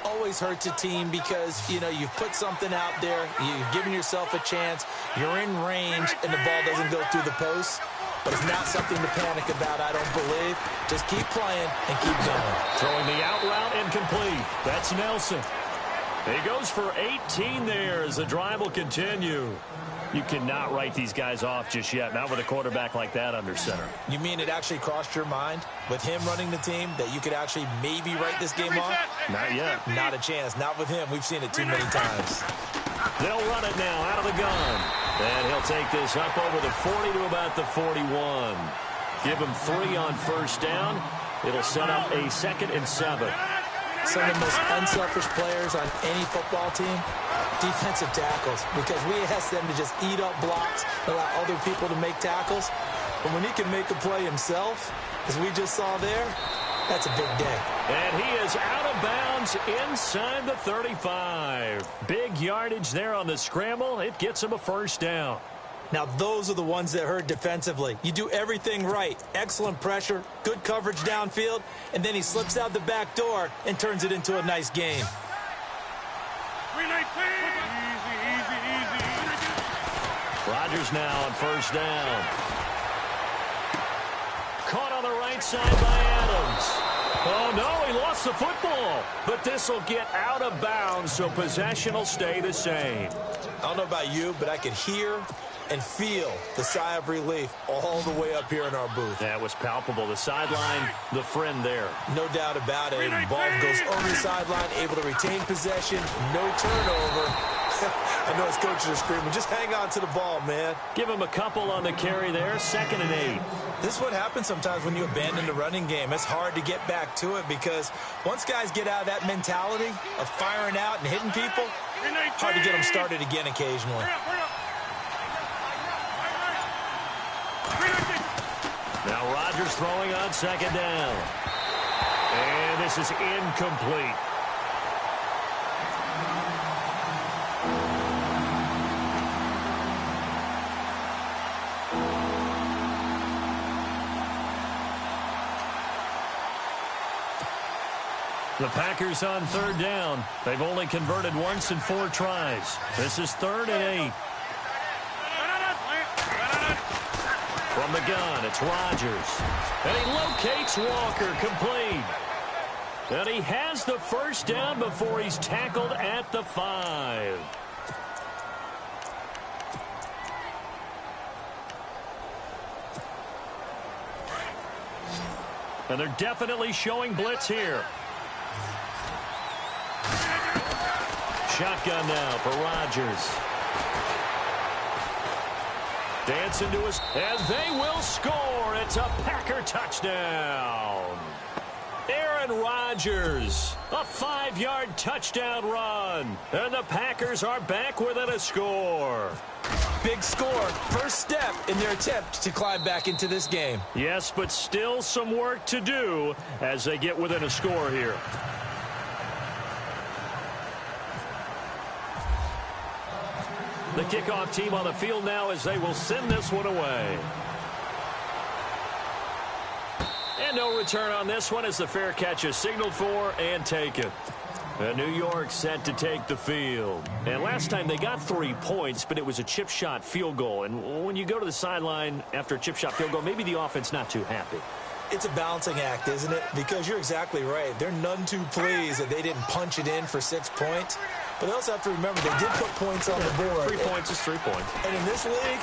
Always hurts a team because, you know, you've put something out there, you've given yourself a chance, you're in range, and the ball doesn't go through the post. But it's not something to panic about, I don't believe. Just keep playing and keep going. Throwing the out route incomplete. That's Nelson. He goes for 18 there as the drive will continue. You cannot write these guys off just yet, not with a quarterback like that under center. You mean it actually crossed your mind with him running the team that you could actually maybe write this game off? Not yet. Not a chance. Not with him. We've seen it too many times. They'll run it now out of the gun. And he'll take this up over the 40 to about the 41. Give him 3 on 1st down. It'll set up a 2nd and 7. Some of the most unselfish players on any football team, defensive tackles, because we ask them to just eat up blocks, allow other people to make tackles. But when he can make a play himself, as we just saw there, that's a big day. And he is out of bounds inside the 35. Big yardage there on the scramble. It gets him a 1st down. Now, those are the ones that hurt defensively. You do everything right. Excellent pressure, good coverage downfield, and then he slips out the back door and turns it into a nice game. 319. Easy. Rodgers now on 1st down. Caught on the right side by Adams. Oh, no, he lost the football. But this will get out of bounds, so possession will stay the same. I don't know about you, but I could hear and feel the sigh of relief all the way up here in our booth. That was palpable. The sideline, the friend there. No doubt about it. Ball goes over the sideline, able to retain possession, no turnover. I know his coaches are screaming, just hang on to the ball, man. Give him a couple on the carry there, 2nd and 8. This is what happens sometimes when you abandon the running game. It's hard to get back to it because once guys get out of that mentality of firing out and hitting people, hard to get them started again occasionally. Now Rodgers throwing on 2nd down. And this is incomplete. The Packers on 3rd down. They've only converted once in 4 tries. This is 3rd and 8. From the gun, it's Rodgers. And he locates Walker, complete. And he has the 1st down before he's tackled at the 5. And they're definitely showing blitz here. Shotgun now for Rodgers. Dancing to his, and they will score. It's a Packer touchdown. Aaron Rodgers, a 5-yard touchdown run. And the Packers are back within a score. Big score. First step in their attempt to climb back into this game. Yes, but still some work to do as they get within a score here. The kickoff team on the field now as they will send this one away. And no return on this one as the fair catch is signaled for and taken. And New York set to take the field. And last time they got 3 points, but it was a chip shot field goal. And when you go to the sideline after a chip shot field goal, maybe the offense not too happy. It's a balancing act, isn't it? Because you're exactly right. They're none too pleased that they didn't punch it in for 6 points. But they also have to remember they did put points on the board. 3 points is 3 points. And in this league,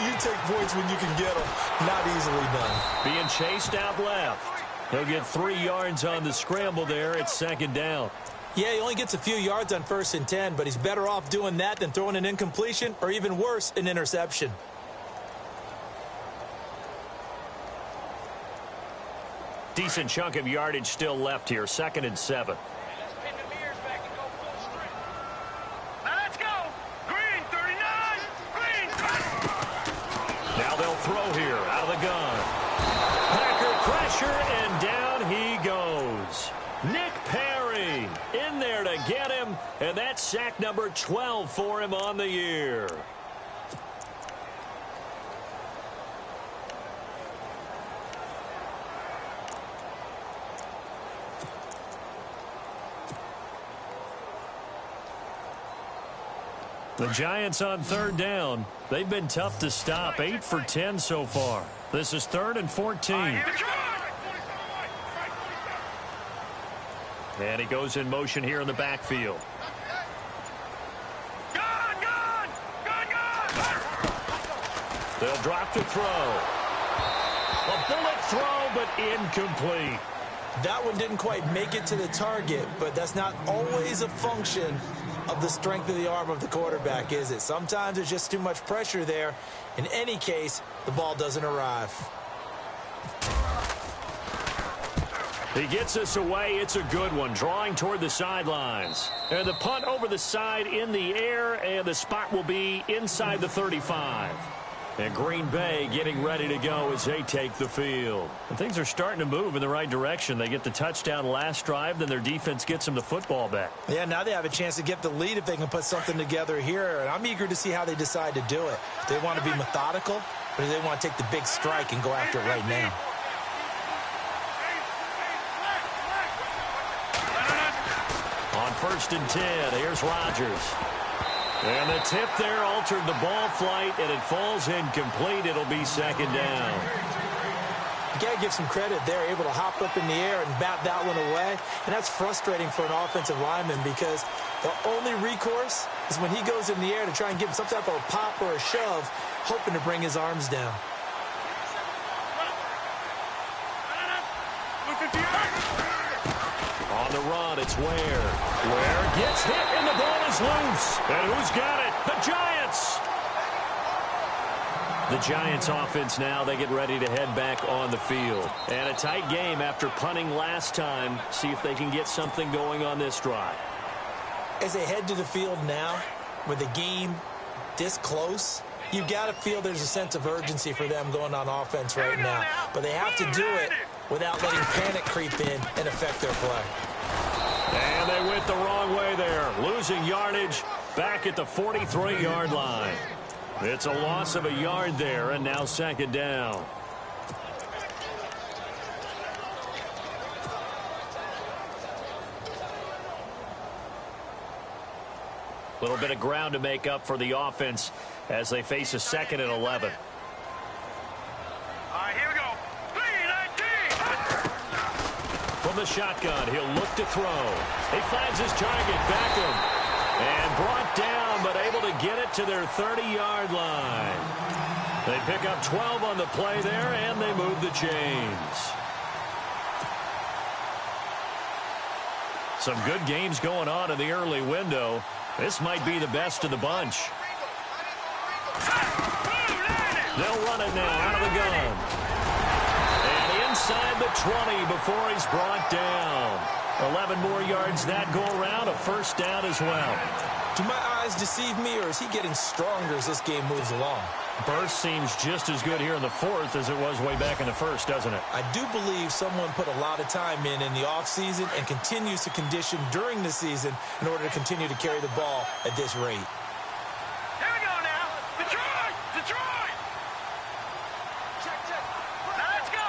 you take points when you can get them. Not easily done. Being chased out left. He'll get 3 yards on the scramble there. It's second down. Yeah, he only gets a few yards on 1st and 10, but he's better off doing that than throwing an incompletion or even worse, an interception. Decent chunk of yardage still left here. 2nd and 7. Now let's go. Green, 39. Green. Now they'll throw here out of the gun. Packer pressure, and down he goes. Nick Perry in there to get him, and that's sack number 12 for him on the year. The Giants on 3rd down. They've been tough to stop. 8 for 10 so far. This is 3rd and 14. And he goes in motion here in the backfield. Gun, gun. Gun, gun. They'll drop to throw. A bullet throw, but incomplete. That one didn't quite make it to the target, but that's not always a function of the strength of the arm of the quarterback, is it? Sometimes there's just too much pressure there. In any case, the ball doesn't arrive. He gets us away. It's a good one. Drawing toward the sidelines. And the punt over the side in the air, and the spot will be inside the 35. And Green Bay getting ready to go as they take the field. And things are starting to move in the right direction. They get the touchdown last drive, then their defense gets them the football back. Yeah, now they have a chance to get the lead if they can put something together here. And I'm eager to see how they decide to do it. Do they want to be methodical, or do they want to take the big strike and go after it right now? On 1st and 10, here's Rodgers. And the tip there altered the ball flight, and it falls incomplete. It'll be 2nd down. You got to give some credit there, able to hop up in the air and bat that one away. And that's frustrating for an offensive lineman because the only recourse is when he goes in the air to try and give him some type of a pop or a shove, hoping to bring his arms down. On the run, it's Ware. Ware gets hit, and the ball is loose. And who's got it? The Giants! The Giants offense now, they get ready to head back on the field. And a tight game after punting last time. See if they can get something going on this drive. As they head to the field now, with the game this close, you've got to feel there's a sense of urgency for them going on offense right now. But they have to do it without letting panic creep in and affect their play. And they went the wrong way there, losing yardage back at the 43-yard line. It's a loss of a yard there, and now 2nd down. A little bit of ground to make up for the offense as they face a 2nd and 11. All right, here we go. 3-19. From the shotgun, he'll look to throw. He finds his target, Beckham. And brought down, but able to get it to their 30-yard line. They pick up 12 on the play there, and they move the chains. Some good games going on in the early window. This might be the best of the bunch. They'll run it now out of the gun. And inside the 20 before he's brought down. 11 more yards that go around, a 1st down as well. Do my eyes deceive me, or is he getting stronger as this game moves along? Burst seems just as good here in the 4th as it was way back in the 1st, doesn't it? I do believe someone put a lot of time in the offseason and continues to condition during the season in order to continue to carry the ball at this rate. Here we go now. Detroit! Detroit! Check, check. Now let's go.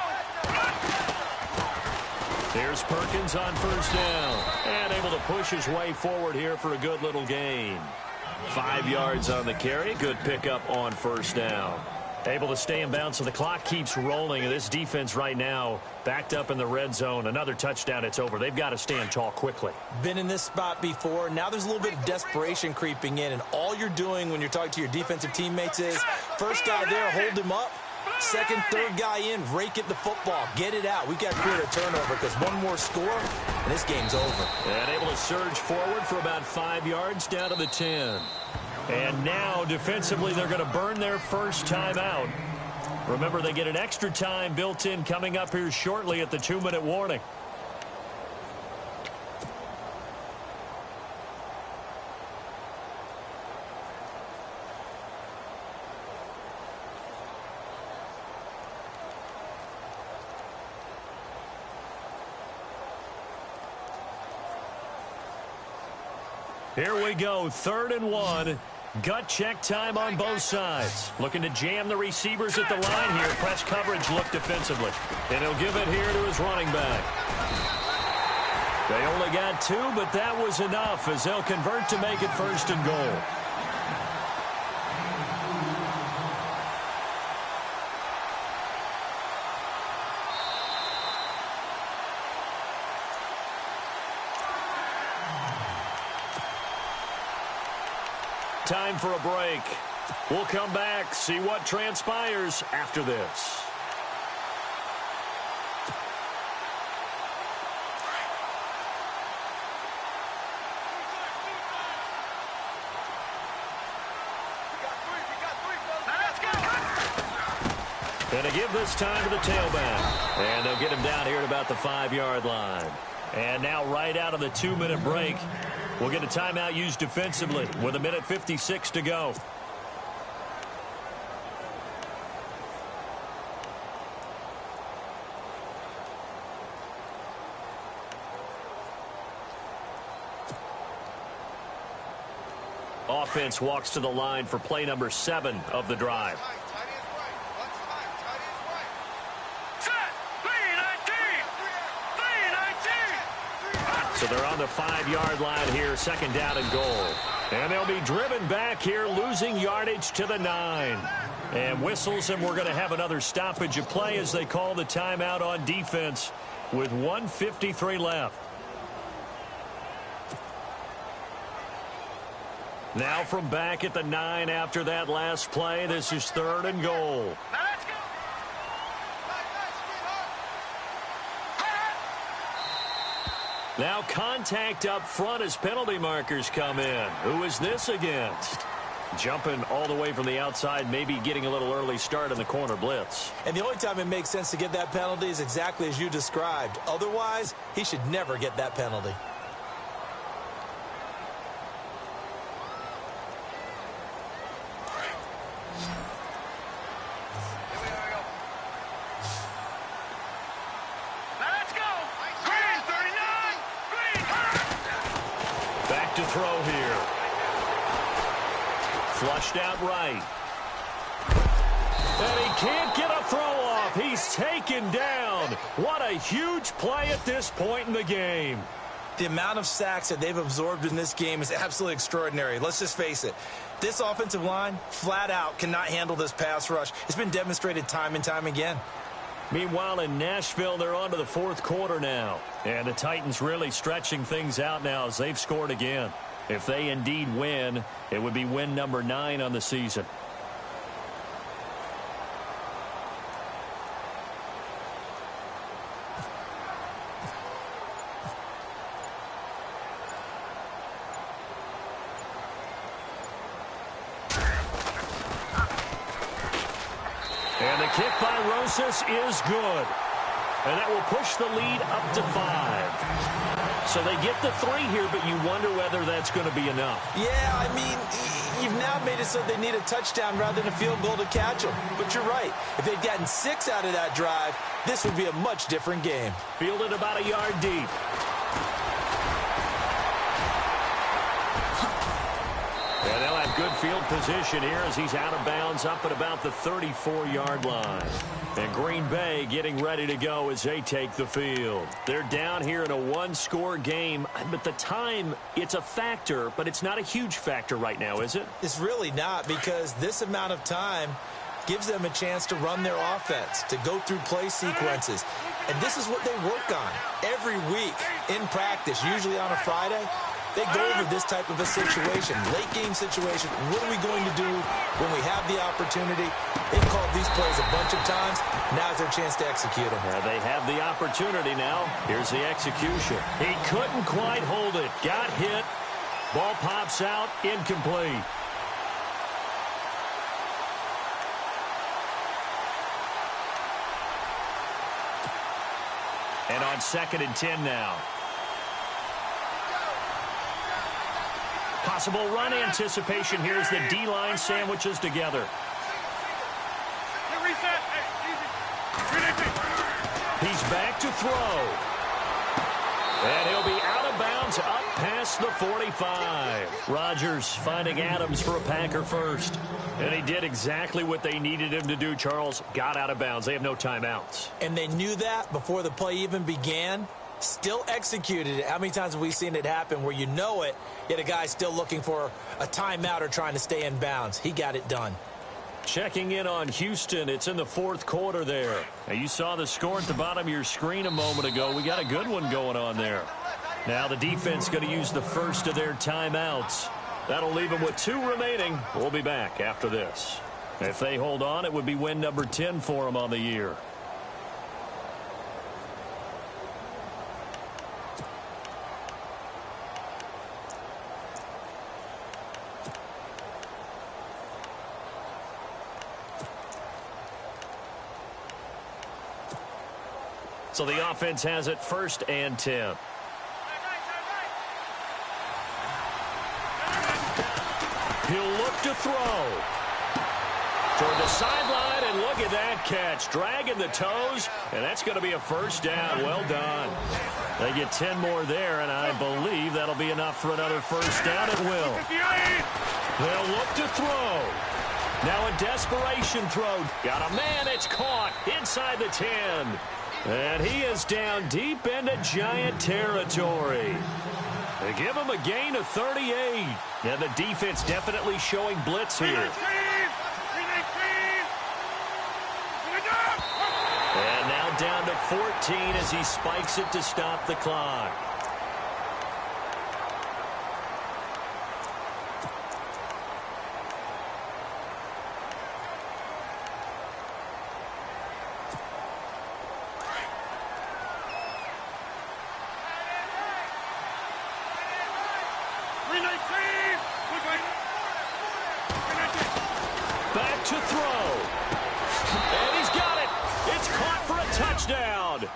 Here's Perkins on first down. And able to push his way forward here for a good little gain. 5 yards on the carry. Good pickup on first down. Able to stay in bounds, so the clock keeps rolling. And this defense right now backed up in the red zone. Another touchdown, it's over. They've got to stand tall quickly. Been in this spot before. Now there's a little bit of desperation creeping in. And all you're doing when you're talking to your defensive teammates is, first guy there, hold him up. Second, third guy in, rake at the football. Get it out. We've got to create a turnover because one more score, and this game's over. And able to surge forward for about 5 yards down to the 10. And now, defensively, they're going to burn their first time out. Remember, they get an extra time built in coming up here shortly at the 2-minute warning. Here we go, 3rd and 1. Gut check time on both sides. Looking to jam the receivers at the line here. Press coverage look defensively. And he'll give it here to his running back. They only got 2, but that was enough as they'll convert to make it 1st and goal. Time for a break. We'll come back, see what transpires after this. And to give this time to the tailback. And they'll get him down here at about the 5-yard line. And now right out of the 2-minute break, we'll get a timeout used defensively with 1:56 to go. Offense walks to the line for play number 7 of the drive. So they're on the 5-yard line here, 2nd down and goal. And they'll be driven back here, losing yardage to the 9. And whistles, and we're going to have another stoppage of play as they call the timeout on defense with 1:53 left. Now from back at the 9 after that last play, this is 3rd and goal. Now contact up front as penalty markers come in. Who is this against? Jumping all the way from the outside, maybe getting a little early start in the corner blitz. And the only time it makes sense to get that penalty is exactly as you described. Otherwise, he should never get that penalty. To throw here. Flushed out right. And he can't get a throw off. He's taken down. What a huge play at this point in the game. The amount of sacks that they've absorbed in this game is absolutely extraordinary. Let's just face it. This offensive line, flat out, cannot handle this pass rush. It's been demonstrated time and time again. Meanwhile, in Nashville, they're on to the 4th quarter now. And the Titans really stretching things out now as they've scored again. If they indeed win, it would be win number 9 on the season. And the kick by Rosas is good. And that will push the lead up to 5. So they get the 3 here, but you wonder whether that's going to be enough. Yeah, I mean, you've now made it so they need a touchdown rather than a field goal to catch them. But you're right. If they'd gotten 6 out of that drive, this would be a much different game. Fielded about a yard deep. And they'll have good field position here as he's out of bounds up at about the 34-yard line. And Green Bay getting ready to go as they take the field. They're down here in a one-score game, but the time, it's a factor, but it's not a huge factor right now, is it? It's really not, because this amount of time gives them a chance to run their offense, to go through play sequences. And this is what they work on every week in practice, usually on a Friday. They go over this type of a situation, late game situation. What are we going to do when we have the opportunity? They've called these plays a bunch of times. Now's their chance to execute them. Yeah, they have the opportunity now. Here's the execution. He couldn't quite hold it. Got hit. Ball pops out, incomplete. And on 2nd and 10 now. Possible run anticipation here as the D-line sandwiches together. He's back to throw. And he'll be out of bounds up past the 45. Rodgers finding Adams for a Packer first. And he did exactly what they needed him to do, Charles. Got out of bounds. They have no timeouts. And they knew that before the play even began. Still executed it. How many times have we seen it happen where you know it, yet a guy's still looking for a timeout or trying to stay in bounds? He got it done. Checking in on Houston. It's in the 4th quarter there. Now, you saw the score at the bottom of your screen a moment ago. We got a good one going on there. Now the defense going to use the first of their timeouts. That'll leave them with 2 remaining. We'll be back after this. If they hold on, it would be win number 10 for them on the year. So the offense has it 1st and 10. He'll look to throw. Toward the sideline, and look at that catch. Dragging the toes, and that's going to be a 1st down. Well done. They get 10 more there, and I believe that'll be enough for another 1st down. It will. They'll look to throw. Now a desperation throw. Got a man. It's caught inside the 10. And he is down deep into Giant territory. They give him a gain of 38. And the defense definitely showing blitz here. And now down to 14 as he spikes it to stop the clock. Back to throw. And he's got it. It's caught for a touchdown.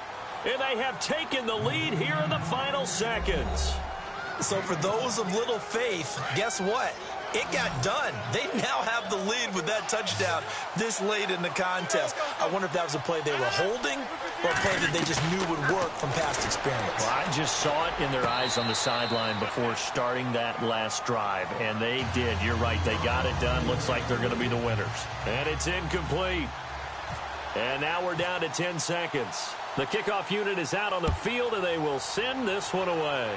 And they have taken the lead here in the final seconds. So for those of little faith, guess what? It got done. They now have the lead with that touchdown this late in the contest. I wonder if that was a play they were holding or a play that they just knew would work from past experience. Well, I just saw it in their eyes on the sideline before starting that last drive, and they did. You're right. They got it done. Looks like they're going to be the winners. And it's incomplete. And now we're down to 10 seconds. The kickoff unit is out on the field, and they will send this one away.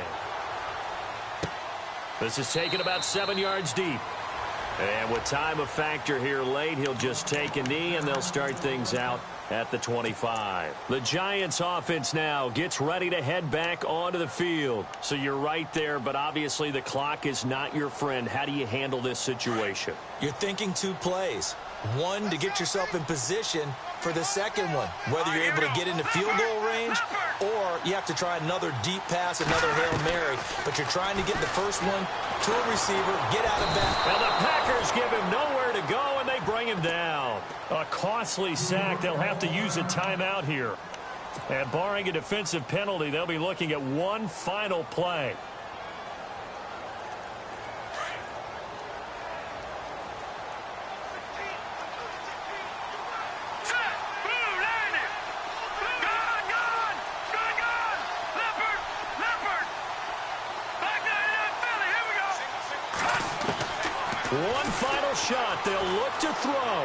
This is taken about 7 yards deep. And with time a factor here late, he'll just take a knee, and they'll start things out at the 25. The Giants offense now gets ready to head back onto the field. So you're right there, but obviously the clock is not your friend. How do you handle this situation? You're thinking 2 plays. One, to get yourself in position for the second one, whether you're able to get into field goal range or you have to try another deep pass, another Hail Mary. But you're trying to get the first one to a receiver, get out of that. Well, the Packers give him nowhere to go, and they bring him down. A costly sack. They'll have to use a timeout here. And barring a defensive penalty, they'll be looking at one final play. One final shot. They'll look to throw.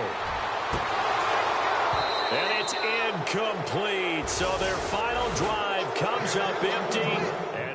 And it's incomplete. So their final drive comes up empty.